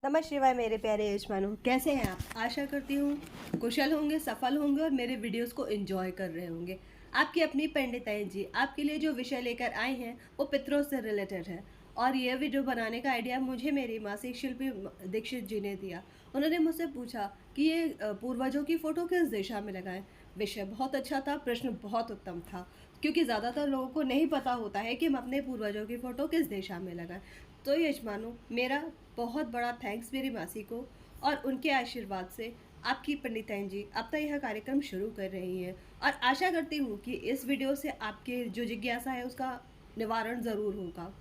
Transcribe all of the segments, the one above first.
नमः शिवाय मेरे प्यारे यजमानों, कैसे हैं आप? आशा करती हूँ कुशल होंगे, सफल होंगे और मेरे वीडियोस को एंजॉय कर रहे होंगे। आपकी अपनी पंडिताइन जी आपके लिए जो विषय लेकर आए हैं वो पितरों से रिलेटेड है। और ये वीडियो बनाने का आइडिया मुझे मेरी मासिक शिल्पी दीक्षित जी ने दिया। उन्होंने मुझसे पूछा कि ये पूर्वजों की फ़ोटो किस दिशा में लगाएं। विषय बहुत अच्छा था, प्रश्न बहुत उत्तम था, क्योंकि ज़्यादातर लोगों को नहीं पता होता है कि हम अपने पूर्वजों की फ़ोटो किस दिशा में लगाएं। तो यजमानों, मेरा बहुत बड़ा थैंक्स मेरी मासी को, और उनके आशीर्वाद से आपकी पंडिताइन जी अब तक यह कार्यक्रम शुरू कर रही हैं। और आशा करती हूँ कि इस वीडियो से आपके जो जिज्ञासा है उसका निवारण ज़रूर होगा।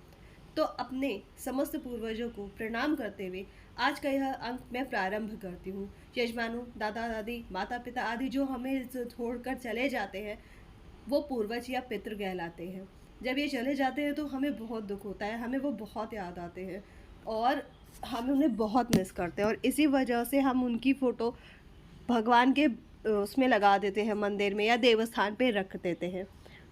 तो अपने समस्त पूर्वजों को प्रणाम करते हुए आज का यह अंक मैं प्रारंभ करती हूँ। यजमानों, दादा दादी, माता पिता आदि जो हमें छोड़कर चले जाते हैं वो पूर्वज या पितृ कहलाते हैं। जब ये चले जाते हैं तो हमें बहुत दुख होता है, हमें वो बहुत याद आते हैं और हम उन्हें बहुत मिस करते हैं। और इसी वजह से हम उनकी फ़ोटो भगवान के उसमें लगा देते हैं, मंदिर में या देवस्थान पे रख देते हैं,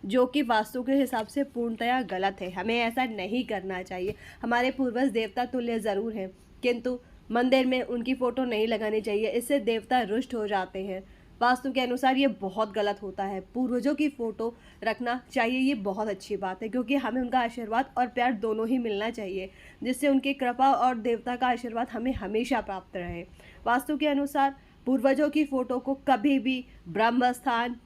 जो कि वास्तु के हिसाब से पूर्णतया गलत है। हमें ऐसा नहीं करना चाहिए। हमारे पूर्वज देवता तुल्य ज़रूर हैं, किंतु मंदिर में उनकी फ़ोटो नहीं लगानी चाहिए। इससे देवता रुष्ट हो जाते हैं। वास्तु के अनुसार ये बहुत गलत होता है। पूर्वजों की फ़ोटो रखना चाहिए, ये बहुत अच्छी बात है, क्योंकि हमें उनका आशीर्वाद और प्यार दोनों ही मिलना चाहिए, जिससे उनकी कृपा और देवता का आशीर्वाद हमें हमेशा प्राप्त रहे। वास्तु के अनुसार पूर्वजों की फ़ोटो को कभी भी ब्रह्म स्थान,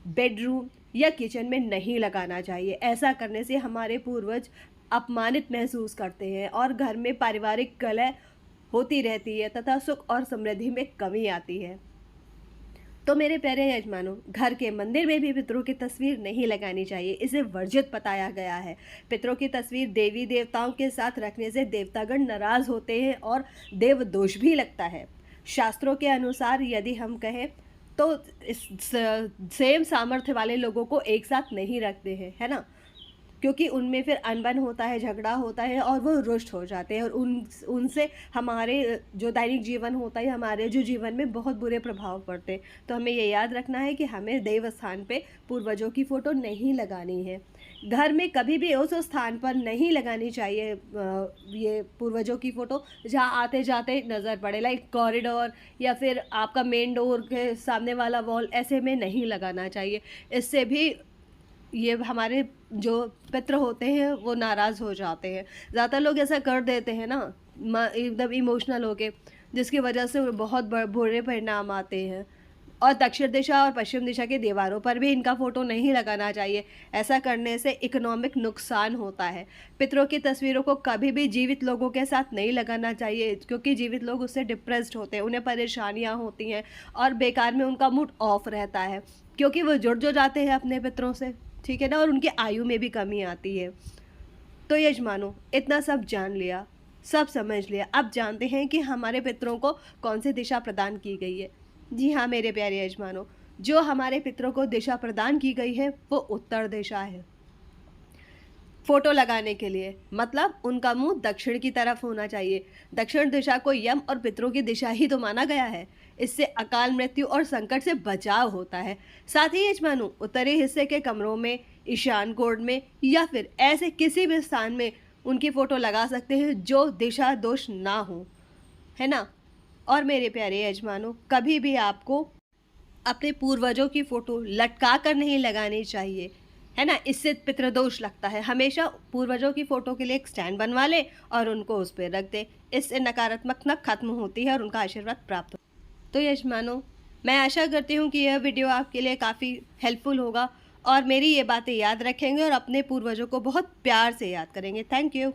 बेडरूम या किचन में नहीं लगाना चाहिए। ऐसा करने से हमारे पूर्वज अपमानित महसूस करते हैं और घर में पारिवारिक कलह होती रहती है तथा सुख और समृद्धि में कमी आती है। तो मेरे प्यारे यजमानों, घर के मंदिर में भी पितरों की तस्वीर नहीं लगानी चाहिए। इसे वर्जित बताया गया है। पितरों की तस्वीर देवी देवताओं के साथ रखने से देवतागण नाराज होते हैं और देव दोष भी लगता है। शास्त्रों के अनुसार यदि हम कहें तो इस सेम सामर्थ्य वाले लोगों को एक साथ नहीं रखते हैं, है ना, क्योंकि उनमें फिर अनबन होता है, झगड़ा होता है और वो रुष्ट हो जाते हैं और उनसे हमारे जो दैनिक जीवन होता है, हमारे जो जीवन में बहुत बुरे प्रभाव पड़ते हैं। तो हमें ये याद रखना है कि हमें देव स्थान पे पूर्वजों की फ़ोटो नहीं लगानी है। घर में कभी भी उस स्थान पर नहीं लगानी चाहिए ये पूर्वजों की फ़ोटो जहाँ आते जाते नज़र पड़े, लाइक कॉरिडोर या फिर आपका मेन डोर के सामने वाला वॉल, ऐसे में नहीं लगाना चाहिए। इससे भी ये हमारे जो पितृ होते हैं वो नाराज़ हो जाते हैं। ज़्यादातर लोग ऐसा कर देते हैं ना, एकदम इमोशनल होके, जिसकी वजह से बहुत बुरे परिणाम आते हैं। और दक्षिण दिशा और पश्चिम दिशा की दीवारों पर भी इनका फ़ोटो नहीं लगाना चाहिए। ऐसा करने से इकोनॉमिक नुकसान होता है। पितरों की तस्वीरों को कभी भी जीवित लोगों के साथ नहीं लगाना चाहिए, क्योंकि जीवित लोग उससे डिप्रेस्ड होते हैं, उन्हें परेशानियाँ होती हैं और बेकार में उनका मूड ऑफ रहता है, क्योंकि वो जुड़ जो जाते हैं अपने पितरों से, ठीक है ना, और उनकी आयु में भी कमी आती है। तो यजमानों, इतना सब जान लिया, सब समझ लिया। अब जानते हैं कि हमारे पितरों को कौन सी दिशा प्रदान की गई है। जी हाँ मेरे प्यारे यजमानों, जो हमारे पितरों को दिशा प्रदान की गई है वो उत्तर दिशा है। फोटो लगाने के लिए मतलब उनका मुंह दक्षिण की तरफ होना चाहिए। दक्षिण दिशा को यम और पितरों की दिशा ही तो माना गया है। इससे अकाल मृत्यु और संकट से बचाव होता है। साथ ही यजमानों, उत्तरी हिस्से के कमरों में, ईशान कोण में या फिर ऐसे किसी भी स्थान में उनकी फ़ोटो लगा सकते हैं जो दिशा दोष ना हो, है ना। और मेरे प्यारे यजमानों, कभी भी आपको अपने पूर्वजों की फ़ोटो लटका कर नहीं लगानी चाहिए, है ना। इससे पितृदोष लगता है। हमेशा पूर्वजों की फ़ोटो के लिए एक स्टैंड बनवा लें और उनको उस पर रख दें। इससे नकारात्मकता खत्म होती है और उनका आशीर्वाद प्राप्त होता है। तो यजमानों, मैं आशा करती हूँ कि यह वीडियो आपके लिए काफ़ी हेल्पफुल होगा और मेरी ये बातें याद रखेंगे और अपने पूर्वजों को बहुत प्यार से याद करेंगे। Thank you.